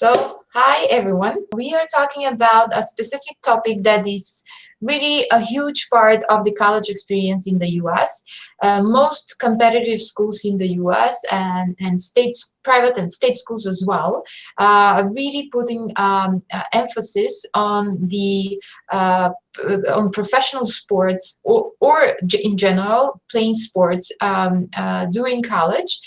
Hi everyone. We are talking about a specific topic that is really a huge part of the college experience in the US. Most competitive schools in the US and states, private and state schools as well, are really putting emphasis on the on professional sports or in general playing sports during college.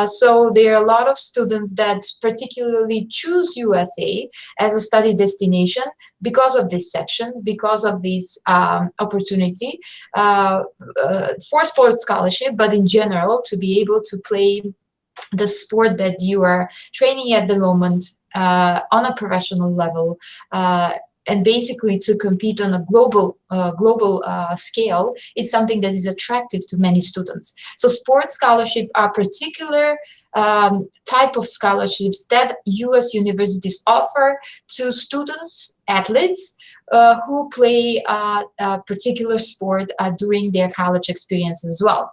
So there are a lot of students that particularly choose USA as a study destination because of this section, because of this opportunity for sports scholarship, but in general to be able to play the sport that you are training at the moment on a professional level. And basically to compete on a global scale is something that is attractive to many students. So sports scholarship are particular type of scholarships that US universities offer to students, athletes, who play a particular sport during their college experience as well.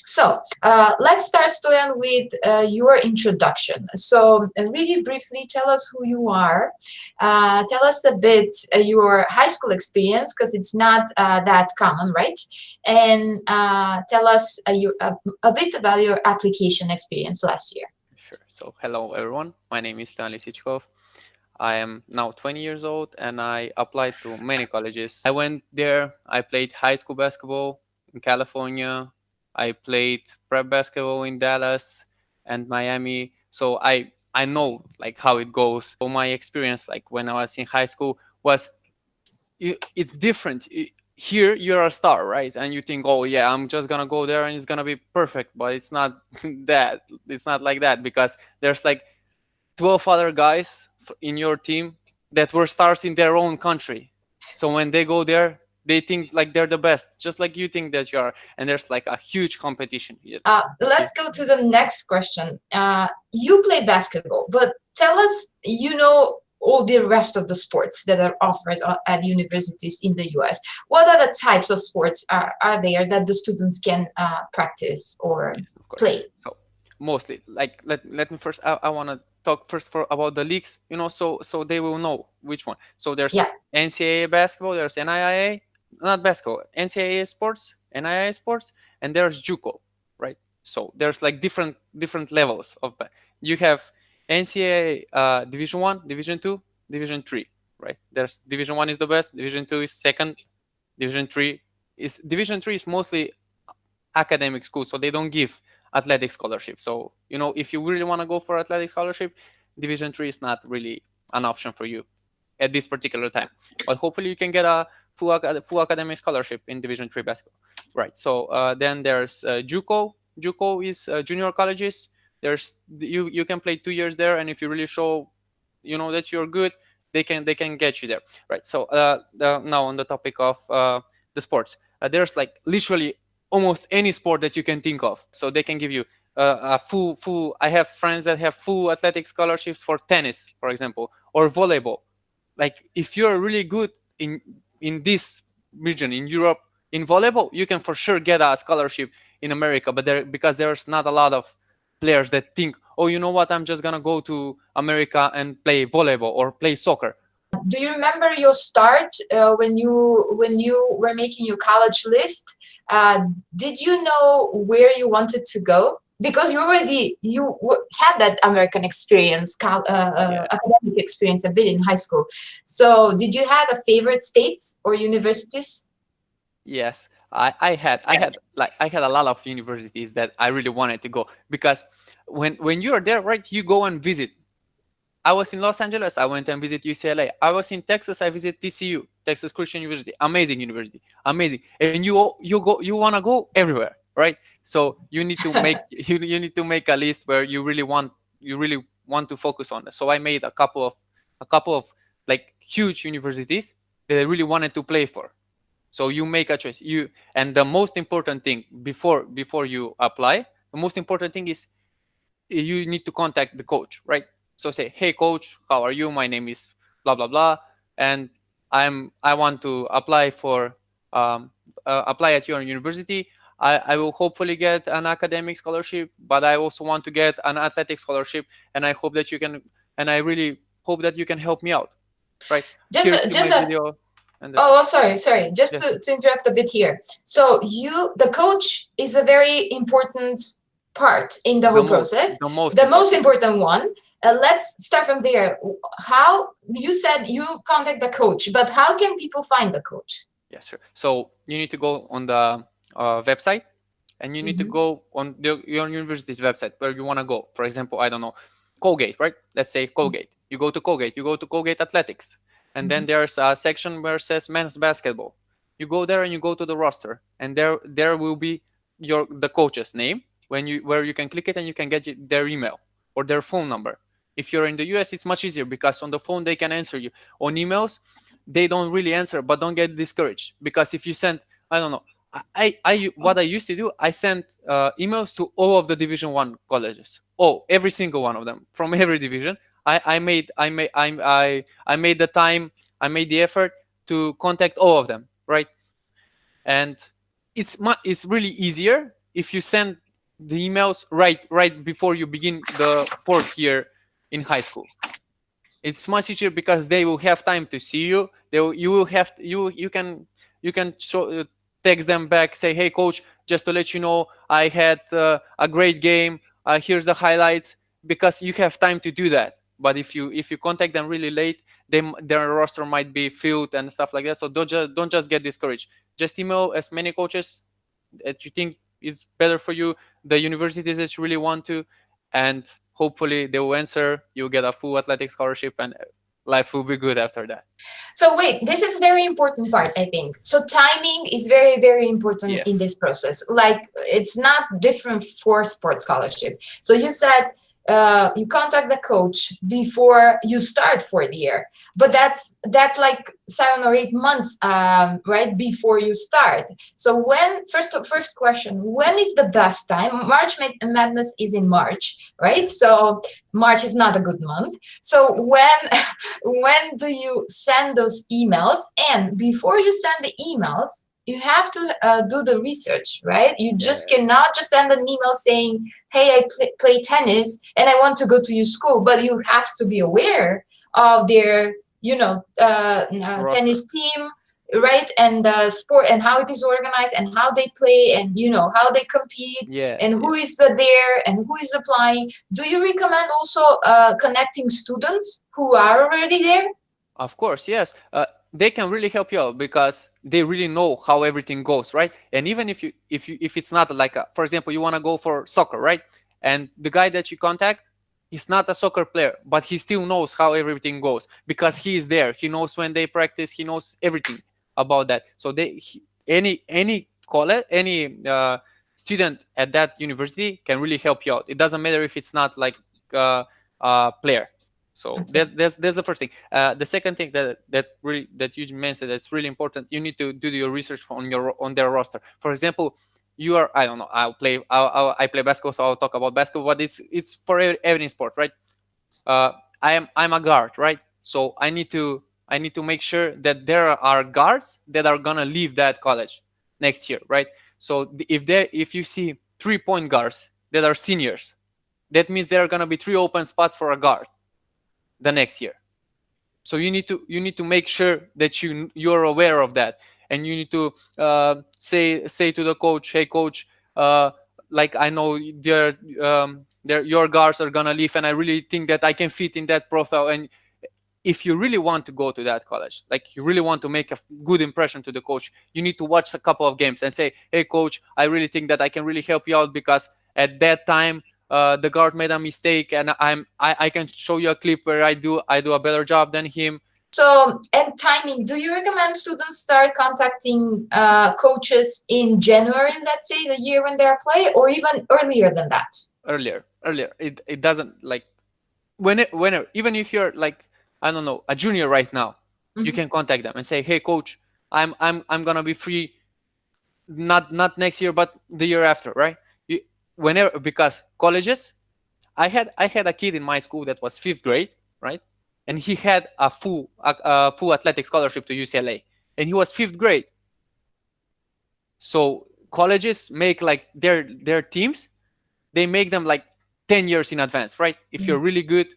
So let's start, Stoyan, with your introduction. So really briefly, tell us who you are. Tell us a bit your high school experience, because it's not that common, right? And tell us a bit about your application experience last year. Sure. So hello, everyone. My name is Sojan Lisichkov. I am now 20 years old and I applied to many colleges. I went there. I played high school basketball in California. I played prep basketball in Dallas and Miami. So I know like how it goes. So my experience like when I was in high school was it's different. Here you're a star, right? And you think, oh yeah, I'm just gonna go there and it's gonna be perfect. But it's not that. It's not like that, because there's like 12 other guys in your team that were stars in their own country. So when they go there, they think like they're the best, just like you think that you are. And there's like a huge competition here. Let's go to the next question. You played basketball, but tell us, all the rest of the sports that are offered at universities in the US. What other types of sports are there that the students can practice or play? So mostly, like let me first. I want to talk first about the leagues. So they will know which one. So there's NCAA basketball. There's NIIA, not basketball. NCAA sports, NIIA sports, and there's JUCO, right? So there's like different levels of. You have NCAA Division 1, Division 2, Division 3, right? There's Division 1 is the best. Division 2 is second. Division 3 is mostly academic schools, so they don't give athletic scholarship. So if you really want to go for athletic scholarship, Division 3 is not really an option for you at this particular time. But hopefully you can get a full academic scholarship in Division 3 basketball, right? So then there's JUCO. JUCO is junior colleges. There's you can play 2 years there, and if you really show that you're good, they can get you there, right? So now on the topic of the sports, there's like literally almost any sport that you can think of. So they can give you a full. I have friends that have full athletic scholarships for tennis, for example, or volleyball. Like if you're really good in this region in Europe in volleyball, you can for sure get a scholarship in America. But because there's not a lot of players that think, oh, you know what, I'm just gonna go to America and play volleyball or play soccer. Do you remember your start when you were making your college list? Did you know where you wanted to go? Because you had that American experience, academic experience a bit in high school. So did you have a favorite states or universities? Yes, I had a lot of universities that I really wanted to go, because when you're there, right, you go and visit. I was in Los Angeles, I went and visit UCLA. I was in Texas, I visit TCU, Texas Christian University, amazing university, amazing. And you want to go everywhere, right? So you need to make you need to make a list where you really want to focus on. So I made a couple of like huge universities that I really wanted to play for. So you make a choice. And the most important thing before you apply, the most important thing is you need to contact the coach, right? So say, hey coach, how are you? My name is blah blah blah, and I want to apply for apply at your university. I will hopefully get an academic scholarship, but I also want to get an athletic scholarship, and I hope that you can and I really hope that you can help me out. Right Just here, a, see just my a video, and oh, sorry. Just yeah, to interrupt a bit here. So the coach is a very important part in the whole process, the most the most important. important one. Let's start from there. How you said you contact the coach, but how can people find the coach? Yeah, sure. So you need to go on the website, and you need to Mhm. go on your university's website where you want to go. For example, I don't know, Colgate, right? Let's say Colgate. You go to Colgate. You go to Colgate Athletics, and then Mhm. there's a section where it says men's basketball. You go there and you go to the roster, and there will be the coach's name where you can click it and you can get their email or their phone number. If you're in the US, it's much easier because on the phone they can answer you. On emails, they don't really answer, but don't get discouraged because if you send, I don't know, what I used to do, I sent emails to all of the Division 1 colleges, every single one of them from every division. I made the time, I made the effort to contact all of them, right? And it's really easier if you send the emails right before you begin the 4th year in high school. It's much easier because they will have time to see you. You will have you can text them back, say, hey coach, just to let you know I had a great game, here's the highlights, because you have time to do that. But if you contact them really late, their roster might be filled and stuff like that. So don't just get discouraged. Just email as many coaches that you think is better for you, the universities that you really want to, and hopefully they will answer. You'll get a full athletic scholarship, and life will be good after that. So wait, this is a very important part, I think. So timing is very, very important in Yes. this process. Like it's not different for sports scholarship. So you said you contact the coach before you start for the year, but Yes. that's like 7 or 8 months, right before you start. So when first question, when is the best time? Madness is in March, right? Yes. So March is not a good month. So when do you send those emails? And before you send the emails, you have to do the research, right? You just Yeah. cannot just send an email saying, hey, I play tennis and I want to go to your school, but you have to be aware of their Roster. tennis team, right? And sport and how it is organized and how they play and how they compete and Yes. who Yes. is there and who is applying. Do you recommend also connecting students who are already there? Of course, yes. They can really help you out because they really know how everything goes, right? And even if it's not like for example, you want to go for soccer, right? And the guy that you contact, he's not a soccer player, but he still knows how everything goes because he is there. He knows when they practice. He knows everything about that. So any college, any student at that university can really help you out. It doesn't matter if it's not like a player. So Okay. that's the first thing. The second thing that you mentioned that's really important. You need to do your research on their roster. For example, you are, I don't know. I play basketball, so I'll talk about basketball. But it's for every sport, right? Uh, I'm a guard, right? So I need to make sure that there are guards that are gonna leave that college next year, right? So if you see 3-point guards that are seniors, that means there are gonna be 3 open spots for a guard the next year. So you need to make sure that you're aware of that, and you need to say to the coach, hey coach, like I know your guards are gonna leave, and I really think that I can fit in that profile. And if you really want to go to that college, like you really want to make a good impression to the coach, you need to watch a couple of games and say, hey coach, I really think that I can really help you out because at that time the guard made a mistake, and I can show you a clip where I do a better job than him. So, and timing, do you recommend students start contacting coaches in January, let's say, the year when they're play, or even earlier than that? Earlier, it doesn't like when even if you're like, I don't know, a junior right now, you Mhm. can contact them and say, hey coach, I'm gonna be free, not next year but the year after, right? you, Whenever, because colleges, I had a kid in my school that was 5th grade, right? And he had a full athletic scholarship to UCLA, and he was 5th grade. So colleges make like their teams, they make them like 10 years in advance, right? If you're really good,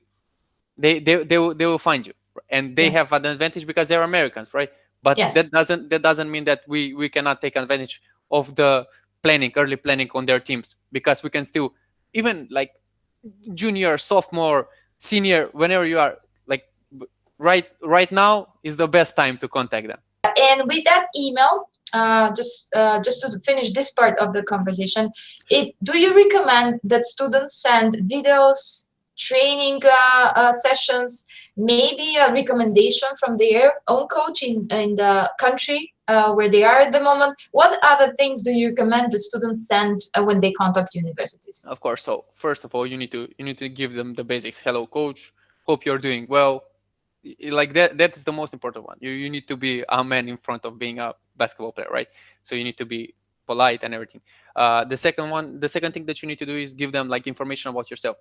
they will find you, and they have an advantage because they're Americans, right? But Yes. that doesn't mean that we cannot take advantage of the early planning on their teams, because we can still, even like junior, sophomore, senior, whenever you are, like, right now is the best time to contact them. And with that email, just to finish this part of the conversation, do you recommend that students send videos, training sessions, maybe a recommendation from their own coach in the country where they are at the moment? What other things do you recommend the students send when they contact universities? Of course. So first of all, you need to give them the basics. Hello, coach. Hope you're doing well. Like that is the most important one. You need to be a man in front of being a basketball player, right? So you need to be polite and everything. The second thing that you need to do is give them like information about yourself.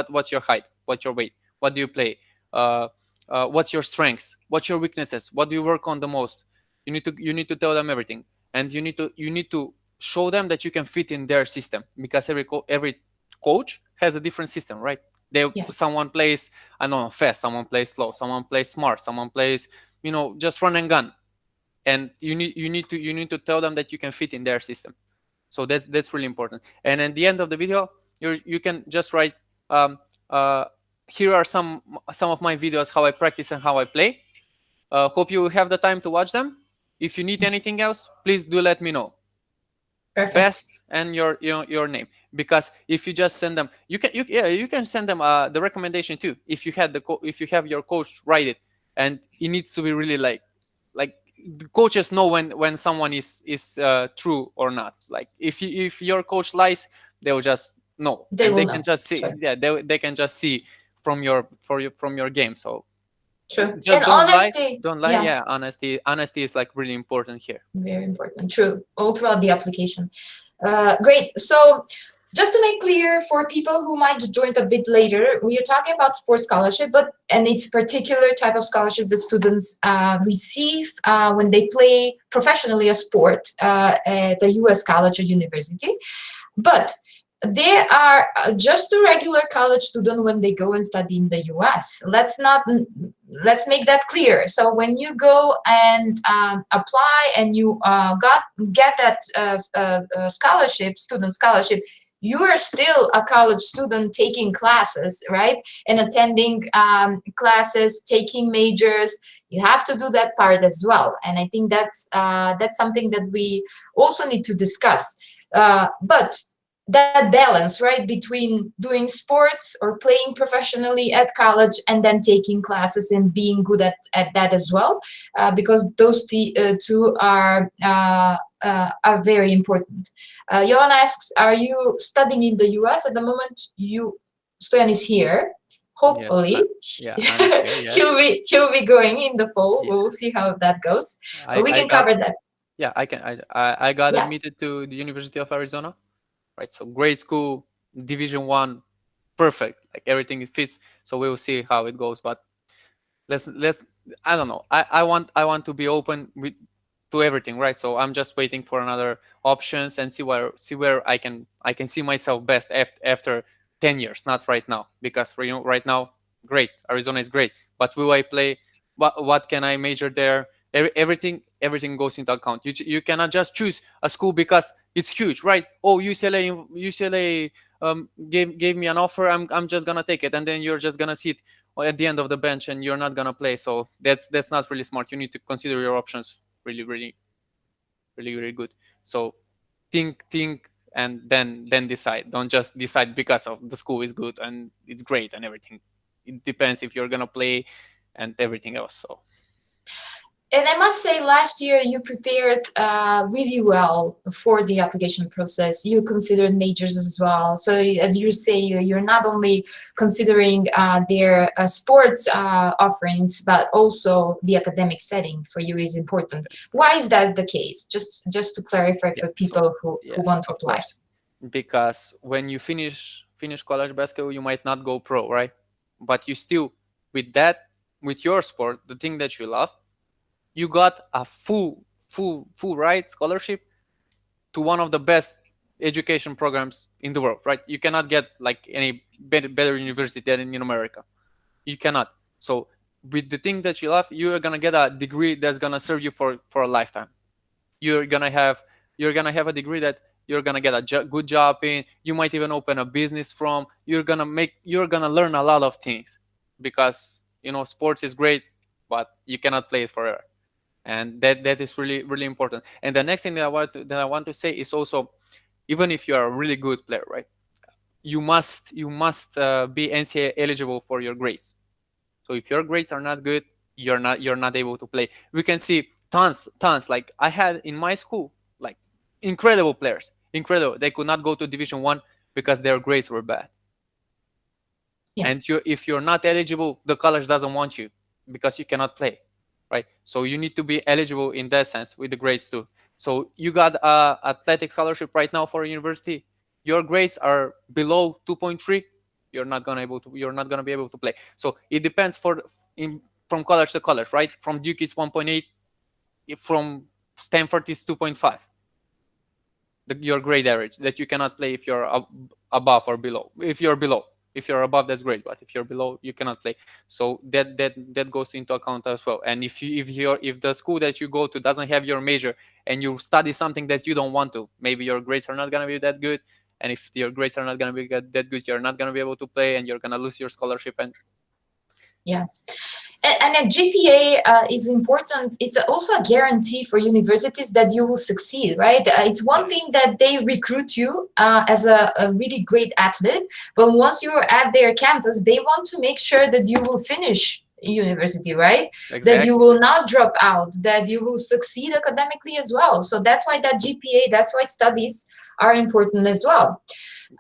What's your height? What's your weight? What do you play? uh, what's your strengths? What's your weaknesses? What do you work on the most? You need to tell them everything, and you need to show them that you can fit in their system, because every coach has a different system, right? Someone plays, I don't know, fast, someone plays slow, someone plays smart, someone plays, just run and gun. And you need to tell them that you can fit in their system. So that's really important. And at the end of the video, you can just write, um, uh, here are some of my videos, how I practice and how I play. Hope you have the time to watch them. If you need anything else, please do let me know. Perfect. Best and your name, because if you just send them, you can send them the recommendation too. If you have your coach write it, and it needs to be really like the coaches know when someone is true or not. Like if your coach lies, they will just know, They and will they know. can just see. Sure. Yeah, they can just see from your game. So True. just And honesty. don't lie. Yeah. Yeah, honesty is like really important here. Very important. True. All throughout the application. Great. So just to make clear for people who might join a bit later, we are talking about sports scholarship, and it's particular type of scholarship that students receive when they play professionally a sport at a U.S. college or university. But they are just a regular college student when they go and study in the US. Let's make that clear. So when you go and apply and you get that scholarship, student scholarship, you are still a college student taking classes, right? And attending classes, taking majors. You have to do that part as well. And I think that's something that we also need to discuss. But that balance, right, between doing sports or playing professionally at college and then taking classes and being good at that as well, because those two are very important. Johan asks, are you studying in the US at the moment? Stoyan is here. Hopefully, Yeah. he'll be going in the fall. We'll see how that goes. But we I can got cover that. Yeah, I got Yeah. admitted to the University of Arizona, right? So great school, Division 1, perfect. Like everything fits. So we will see how it goes. But let's I don't know. I want to be open to everything, right? So I'm just waiting for another options and see where I can see myself best after 10 years, not right now, because right now, great, Arizona is great, but will I play? What can I major there? Everything goes into account. You cannot just choose a school because it's huge, right? Oh, UCLA gave me an offer. I'm just gonna take it, and then you're just gonna sit at the end of the bench and you're not gonna play. So that's not really smart. You need to consider your options really, really, really, really good. So think, and then decide. Don't just decide because of the school is good and it's great and everything. It depends if you're gonna play and everything else. So. And I must say, last year you prepared really well for the application process. You considered majors as well. So as you say, you're not only considering their sports offerings, but also the academic setting for you is important. Why is that the case? Just to clarify for people who want to apply. Course. Because when you finish college basketball, you might not go pro, right? But you still, with your sport, the thing that you love, you got a full ride scholarship to one of the best education programs in the world, right? You cannot get like any better university than in America. You cannot. So with the thing that you love, you're gonna get a degree that's gonna serve you for a lifetime. You're gonna have a degree that you're gonna get a good job in. You might even open a business from. You're gonna learn a lot of things, because sports is great, but you cannot play it forever, and that is really really important. And the next thing that I want to say is also, even if you are a really good player, right? You must be NCAA eligible for your grades. So if your grades are not good, you're not able to play. We can see tons. Like I had in my school, like incredible players, incredible. They could not go to Division 1 because their grades were bad. Yeah. And if you're not eligible, the college doesn't want you because you cannot play, right? So you need to be eligible in that sense with the grades too. So you got a athletic scholarship right now for a university. Your grades are below 2.3. You're not gonna be able to play. So it depends from college to college, right? From Duke it's 1.8. From Stanford it's 2.5. Your grade average that you cannot play if you're above or below. If you're above, that's great, but if you're below, you cannot play. So that goes into account as well. And if the school that you go to doesn't have your major, and you study something that you don't want to, maybe your grades are not going to be that good. And if your grades are not going to be that good, you're not going to be able to play, and you're going to lose your scholarship. And yeah. And a GPA is important. It's also a guarantee for universities that you will succeed, right? It's one thing that they recruit you as a really great athlete, but once you're at their campus, they want to make sure that you will finish university, right? exactly. That you will not drop out, that you will succeed academically as well. So that's why that GPA, that's why studies are important as well.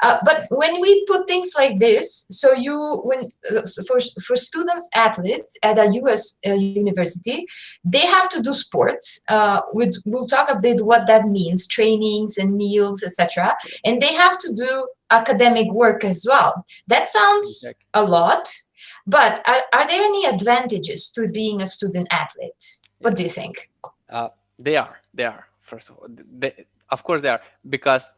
But when we put things like this, so for students athletes at a U.S. University, they have to do sports. We'll talk a bit what that means, trainings and meals, etc. And they have to do academic work as well. That sounds a lot, but are there any advantages to being a student athlete? What do you think? They are. First of all, of course they are, because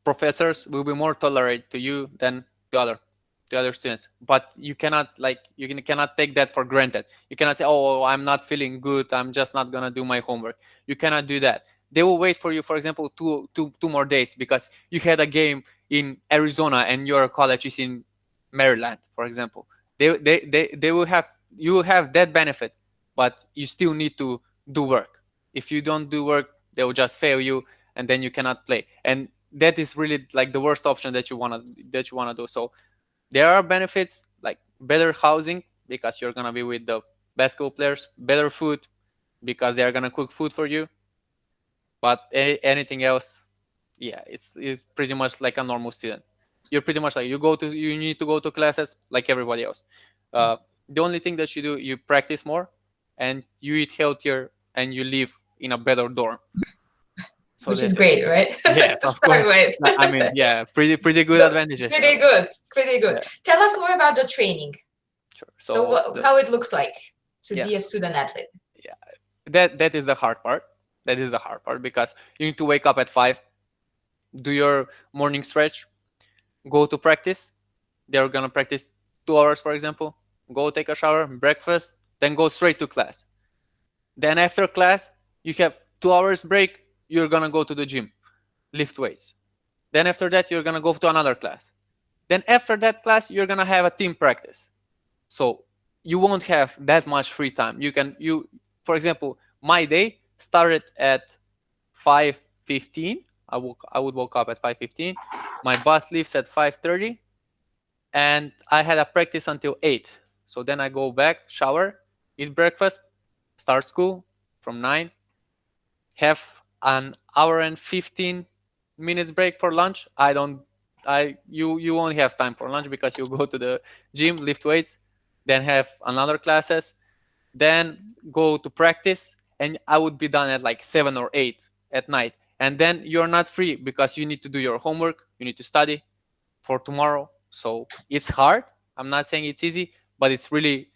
professors will be more tolerant to you than the other students. But you cannot take that for granted. You cannot say, oh, I'm not feeling good, I'm just not gonna do my homework. You cannot do that. They will wait for you, for example, two more days because you had a game in Arizona and your college is in Maryland, for example. They will have, you will have that benefit, but you still need to do work. If you don't do work, they will just fail you, and then you cannot play. And that is really like the worst option that you wanna do. So there are benefits like better housing because you're gonna be with the basketball players, better food because they are gonna cook food for you. But anything else, yeah, it's pretty much like a normal student. You're pretty much like you need to go to classes like everybody else. The only thing that you do, you practice more, and you eat healthier, and you live in a better dorm. So which is great, right? Yeah, to of start course. with. I mean, yeah, pretty good advantages. Pretty good. Yeah. Tell us more about the training. Sure. So how it looks like to be a student athlete. Yeah, that is the hard part. That is the hard part because you need to wake up at 5, do your morning stretch, go to practice. They're gonna practice 2 hours, for example. Go take a shower, breakfast, then go straight to class. Then after class, you have 2 hours break. You're gonna go to the gym, lift weights. Then after that, you're gonna go to another class. Then after that class, you're gonna have a team practice. So you won't have that much free time. For example, my day started at 5:15. I would wake up at 5:15. My bus leaves at 5:30, and I had a practice until 8. So then I go back, shower, eat breakfast, start school from 9, have an hour and 15 minutes break for lunch. You won't have time for lunch because you go to the gym, lift weights, then have another classes, then go to practice, and I would be done at like 7 or 8 at night. And then you're not free because you need to do your homework, you need to study for tomorrow. So it's hard. I'm not saying it's easy, but it's really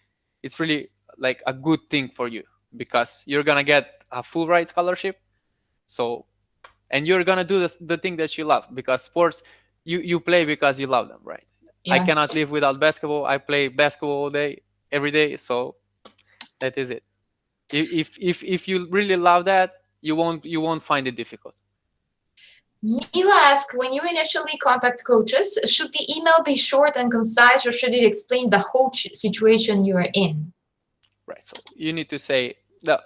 like a good thing for you because you're gonna get a full ride scholarship. So, and you're gonna do the thing that you love, because sports, you play because you love them, right? I cannot live without basketball. I play basketball all day, every day. So that is it. If you really love that, you won't find it difficult. Mila asks, when you initially contact coaches, should the email be short and concise, or should it explain the whole situation you are in? Right. So you need to say the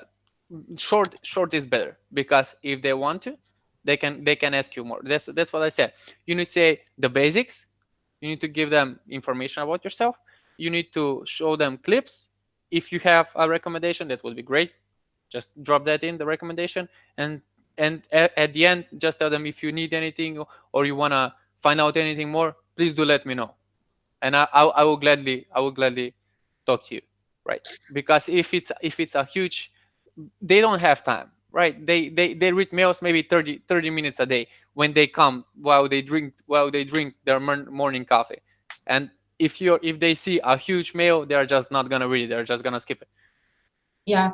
short is better, because if they want to, they can ask you more. That's what I said. You need to say the basics. You need to give them information about yourself. You need to show them clips. If you have a recommendation, that would be great. Just drop that in the recommendation, and at the end, just tell them, if you need anything or you want to find out anything more, please do let me know, and I will gladly talk to you, right? Because if it's a huge, they don't have time, right? They read mails maybe 30 minutes a day when they come, while they drink their morning coffee. And if they see a huge mail, they're just not gonna read it, they're just gonna skip it. Yeah,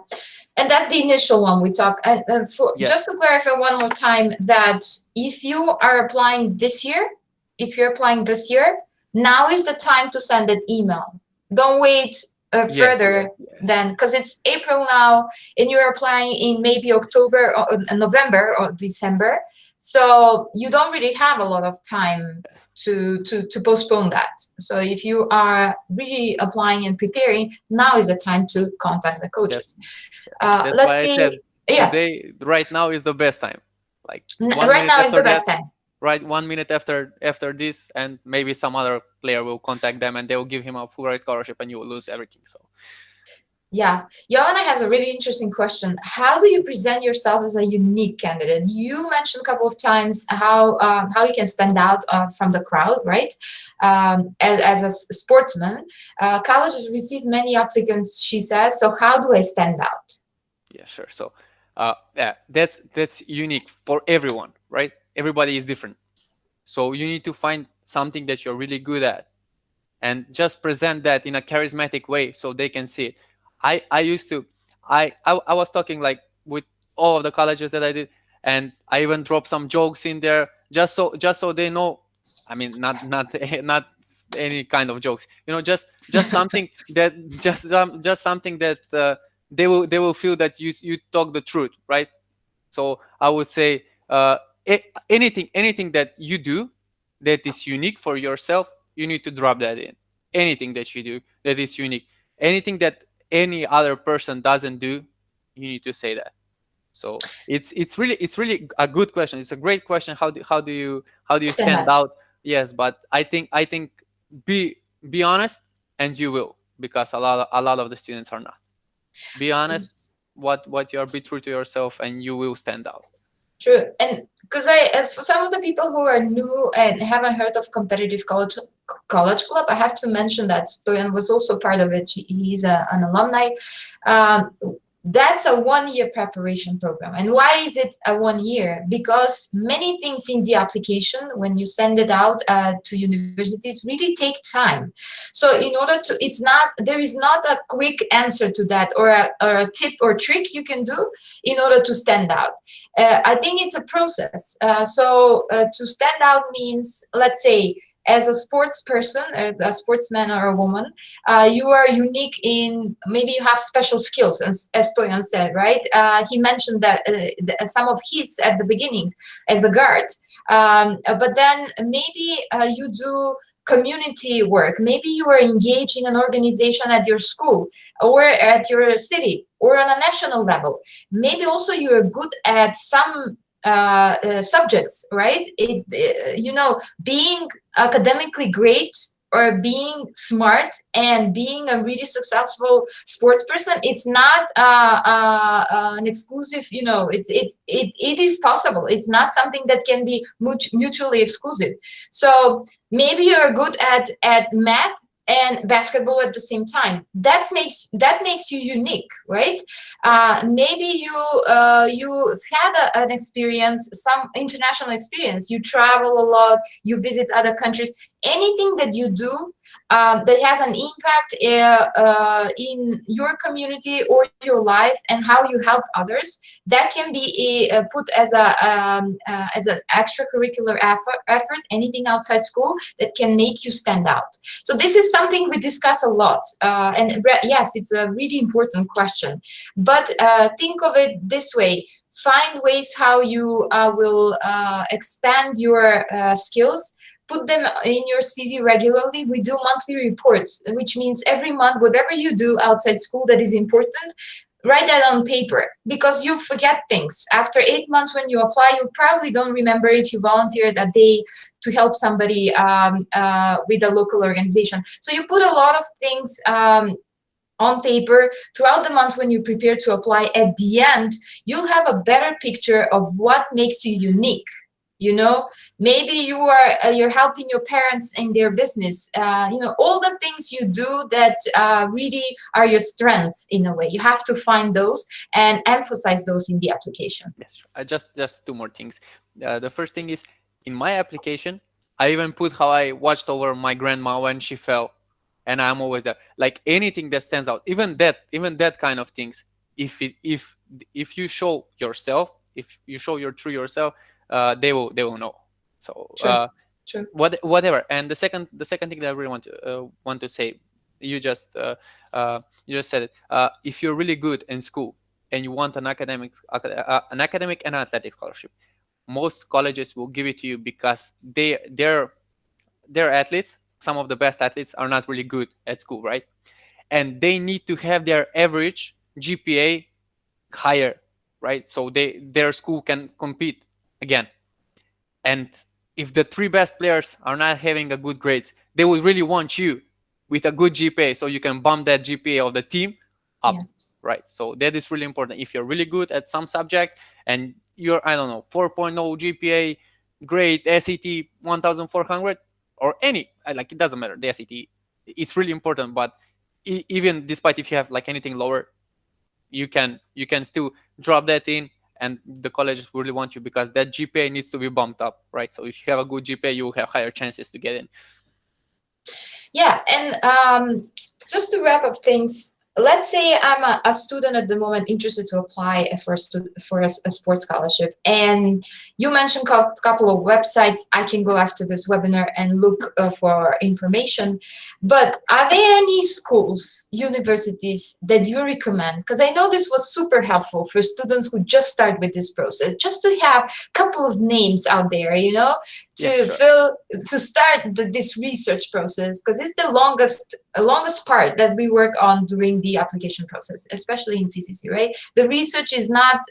and that's the initial one we talk. And Yes. Just to clarify one more time, that if you are applying this year, now is the time to send an email. Don't wait further than, because it's April now, and you're applying in maybe October or November or December. So you don't really have a lot of time to postpone that. So if you are really applying and preparing, now is the time to contact the coaches. That's Let's why see. I said today, right now is the best time. Like right now is the best time. Right, 1 minute after this, and maybe some other player will contact them and they will give him a full ride scholarship, and you will lose everything. So yeah, Joanna has a really interesting question. How do you present yourself as a unique candidate? You mentioned a couple of times how you can stand out from the crowd, right? As a sportsman, colleges receive many applicants, she says. So how do I stand out? Yeah, sure. So that's unique for everyone, right? Everybody is different. So you need to find something that you're really good at, and just present that in a charismatic way so they can see it. I was talking like with all of the colleges that I did, and I even dropped some jokes in there just so they know. I mean, not any kind of jokes, just something that just something that they will feel that you talk the truth, right? So I would say anything that you do that is unique for yourself, you need to drop that in. Anything that you do that is unique, anything that any other person doesn't do, you need to say that. So it's really a good question. It's a great question. How do you stand out? Yes, but I think be honest, and you will, because a lot of the students are not. Be honest, what you are, be true to yourself, and you will stand out. True. And because as for some of the people who are new and haven't heard of competitive college club, I have to mention that Stoyan was also part of it. He's an alumni. That's a 1-year preparation program. And why is it a 1 year? Because many things in the application, when you send it out to universities, really take time. So in order to, there is not a quick answer to that, or a tip or trick you can do in order to stand out. I think it's a process. So to stand out means, let's say, as a sports person, as a sportsman or a woman, you are unique in, maybe you have special skills, as Stoyan said, right? He mentioned that some of his at the beginning as a guard, but then maybe you do community work. Maybe you are engaged in an organization at your school or at your city or on a national level. Maybe also you are good at some subjects, right? Being academically great or being smart and being a really successful sports person, it's not an exclusive, it is possible. It's not something that can be mutually exclusive. So maybe you're good at math and basketball at the same time. That makes you unique, right? Maybe you had an experience, some international experience. You travel a lot, you visit other countries. Anything that you do that has an impact in your community or your life and how you help others, that can be put as an extracurricular effort, anything outside school that can make you stand out. So this is something we discuss a lot, and yes, it's a really important question, but think of it this way: find ways how you will expand your skills. Put them in your CV regularly. We do monthly reports, which means every month, whatever you do outside school that is important, write that on paper, because you forget things. After 8 months when you apply, you probably don't remember if you volunteered a day to help somebody with a local organization. So you put a lot of things on paper throughout the months when you prepare to apply. At the end, you'll have a better picture of what makes you unique. You know, maybe you're helping your parents in their business. All the things you do that really are your strengths in a way. You have to find those and emphasize those in the application. Yes, I just two more things. The first thing is, in my application, I even put how I watched over my grandma when she fell, and I'm always there. Like anything that stands out, even that kind of things. If you show yourself, if you show your true yourself, they will know. So True. Whatever. And the second thing that I really want to say, you just said it. If you're really good in school and you want an academic and athletic scholarship, most colleges will give it to you because their athletes, some of the best athletes, are not really good at school, right? And they need to have their average GPA higher, right? So their school can compete again. And if the three best players are not having a good grades, they will really want you with a good GPA, so you can bump that GPA of the team up. Yes. Right? So that is really important. If you're really good at some subject and you're, I don't know, 4.0 GPA, great, SAT 1400, or any, like, it doesn't matter, the SAT, it's really important. But even despite if you have like anything lower, you can still drop that in, and the colleges really want you because that GPA needs to be bumped up, right? So if you have a good GPA, you will have higher chances to get in. Yeah, and just to wrap up things, let's say I'm a student at the moment interested to apply for a sports scholarship, and you mentioned a couple of websites. I can go after this webinar and look for information. But are there any schools, universities that you recommend? Because I know this was super helpful for students who just start with this process, just to have a couple of names out there, to start this research process, because it's the longest part that we work on during the application process, especially in CCC, right? The research is not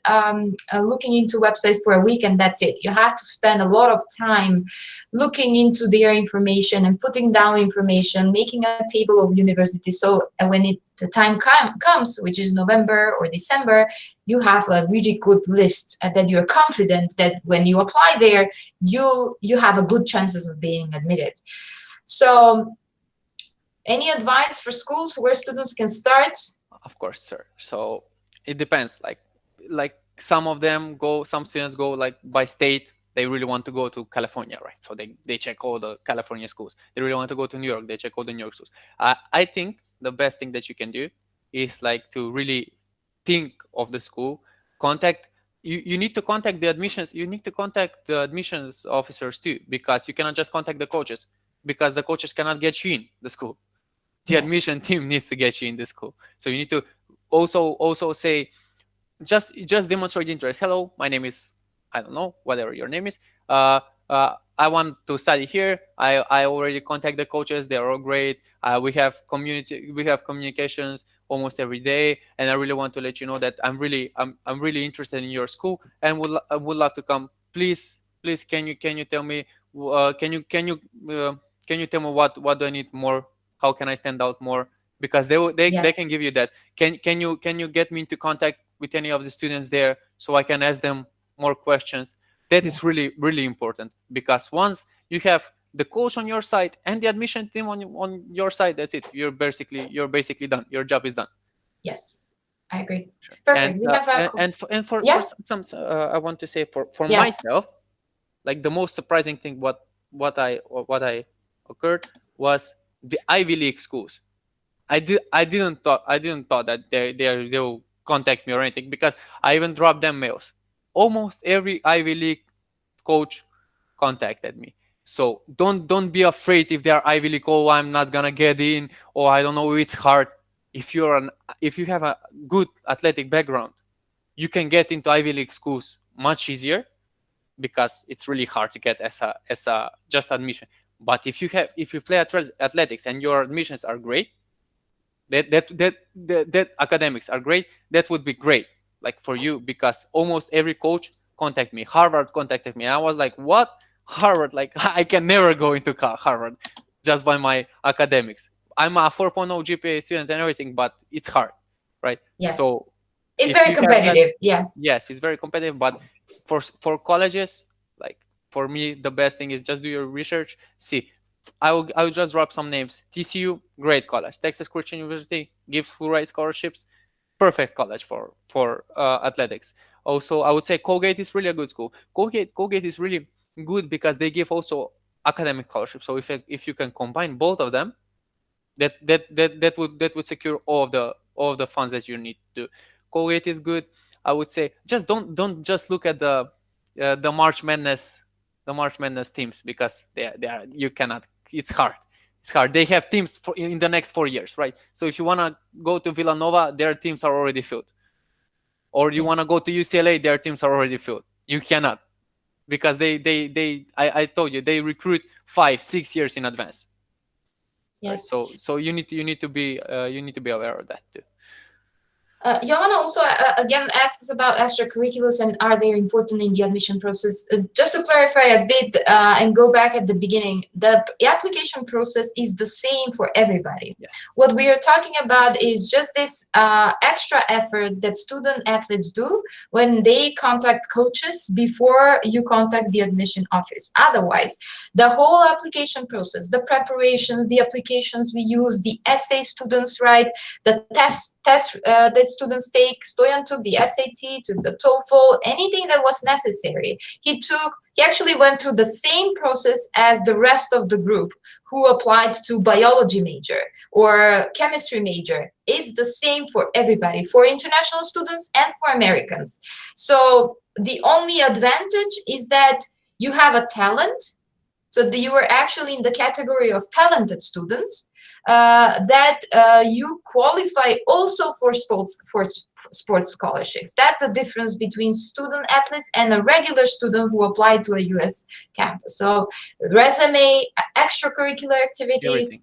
looking into websites for a week and that's it. You have to spend a lot of time looking into their information and putting down information, making a table of universities. So when the time comes, which is November or December, you have a really good list that you're confident that when you apply there, you have a good chances of being admitted. So any advice for schools where students can start? Of course, sir. So it depends. Like some students go like by state. They really want to go to California, right? So they check all the California schools. They really want to go to New York. They check all the New York schools. I think the best thing that you can do is like to really think of the school. You need to contact the admissions. You need to contact the admissions officers too, because you cannot just contact the coaches, because the coaches cannot get you in the school. The admission team needs to get you in the school. So you need to also say, just demonstrate interest. Hello, my name is, I don't know, whatever your name is. I want to study here. I already contact the coaches. They're all great. We have communications almost every day, and I really want to let you know that I'm really interested in your school and would love to come. Please, can you tell me can you tell me what do I need more? How can I stand out more? Because they can give you that. Can you get me into contact with any of the students there so I can ask them more questions? That is really, really important, because once you have the coach on your side and the admission team on your side, that's it. You're basically done. Your job is done. Yes, I agree. Sure. Perfect. For some I want to say for myself, like the most surprising thing what I occurred was the Ivy League schools. I didn't thought that they'll contact me or anything, because I even dropped them mails. Almost every Ivy League coach contacted me. So don't be afraid if they are Ivy League. Oh, I'm not gonna get in, or I don't know, it's hard. If you have a good athletic background, you can get into Ivy League schools much easier, because it's really hard to get as a just admission. But if you play athletics and your admissions are great, that academics are great, that would be great, like for you, because almost every coach contacted me. Harvard contacted me, and I was like, what? Harvard? Like, I can never go into Harvard just by my academics. I'm a 4.0 GPA student and everything, but it's hard, right? Yes. So it's very competitive. Yeah. Yes, it's very competitive, but for colleges, like for me, the best thing is just do your research. See, I will just drop some names. TCU, great college. Texas Christian University, gives full ride scholarships, perfect college for athletics. Also, I would say Colgate is really a good school. Colgate is really good because they give also academic scholarships. So if you can combine both of them, that would secure all of the funds that you need to. Colgate is good. I would say just don't just look at the March Madness teams, because they are, you cannot. It's hard. It's hard. They have teams in the next 4 years, right? So if you wanna go to Villanova, their teams are already filled. Or you wanna go to UCLA, their teams are already filled. You cannot, because I told you, they recruit 5-6 years in advance. Yes. Right? So you need to be aware of that too. Johanna also again asks about extracurriculars and are they important in the admission process. Just to clarify a bit and go back at the beginning, the application process is the same for everybody. Yes. What we are talking about is just this extra effort that student athletes do when they contact coaches before you contact the admission office. Otherwise, the whole application process, the preparations, the applications we use, the essay students write, the tests that students take. Stoyan took the SAT, took the TOEFL, anything that was necessary. He actually went through the same process as the rest of the group who applied to biology major or chemistry major. It's the same for everybody, for international students and for Americans. So the only advantage is that you have a talent, so that you are actually in the category of talented students, that you qualify also for sports scholarships. That's the difference between student athletes and a regular student who applied to a US campus. So resume, extracurricular activities, Everything.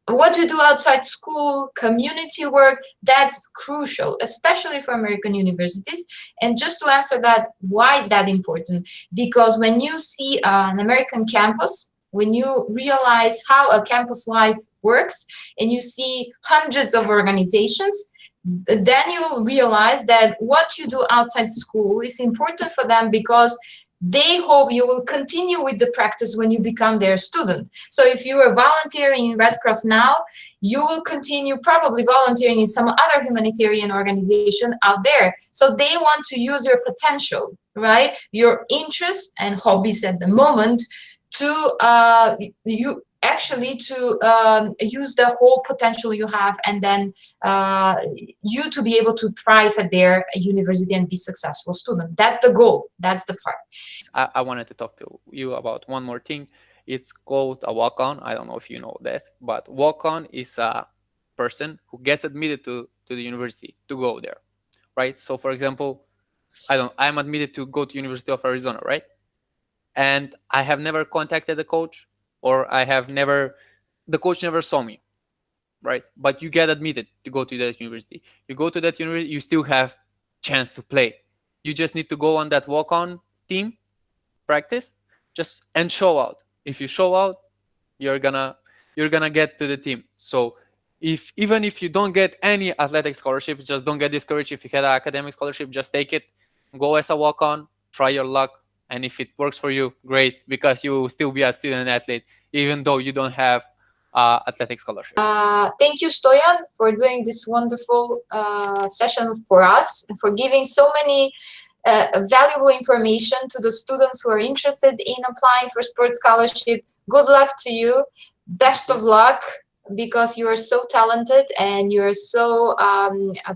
What you do outside school, community work, that's crucial, especially for American universities. And just to answer that, why is that important? Because when you see an American campus, when you realize how a campus life works and you see hundreds of organizations, then you'll realize that what you do outside school is important for them, because they hope you will continue with the practice when you become their student. So if you are volunteering in Red Cross now, you will continue probably volunteering in some other humanitarian organization out there. So they want to use your potential, right? Your interests and hobbies at the moment to use the whole potential you have, and then you to be able to thrive at their university and be successful student. That's the goal. That's the part. I wanted to talk to you about one more thing. It's called a walk-on. I don't know if you know this, but walk-on is a person who gets admitted to the university to go there, right? So for example, I'm admitted to go to University of Arizona, right? And I have never contacted the coach, or the coach never saw me, right? But you get admitted to go to that university. You go to that university, you still have chance to play. You just need to go on that walk-on team practice, and show out. If you show out, you're gonna get to the team. So even if you don't get any athletic scholarships, just don't get discouraged. If you had an academic scholarship, just take it, go as a walk-on, try your luck. And if it works for you, great, because you will still be a student athlete, even though you don't have athletic scholarship. Thank you, Stoyan, for doing this wonderful session for us, and for giving so many valuable information to the students who are interested in applying for sports scholarship. Good luck to you. Best of luck. because you are so talented and you're so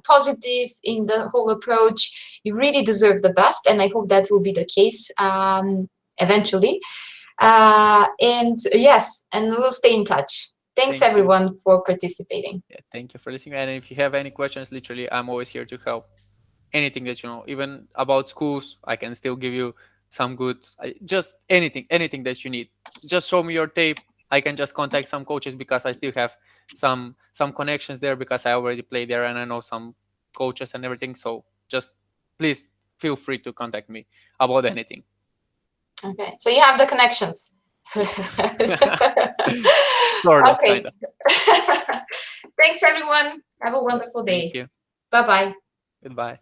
positive in the whole approach. You really deserve the best, and I hope that will be the case eventually. And yes, and we'll stay in touch. Thanks Thank you. everyone for participating. Yeah, thank you for listening. And if you have any questions, literally, I'm always here to help. Anything that you know, even about schools, I can still give you some good, just anything that you need. Just show me your tape. I can just contact some coaches because I still have some connections there because I already played there and I know some coaches and everything. So just please feel free to contact me about anything. Okay, so you have the connections. Yes. Sort of, Okay. kind of. Thanks everyone. Have a wonderful day. Thank you. Bye-bye. Goodbye.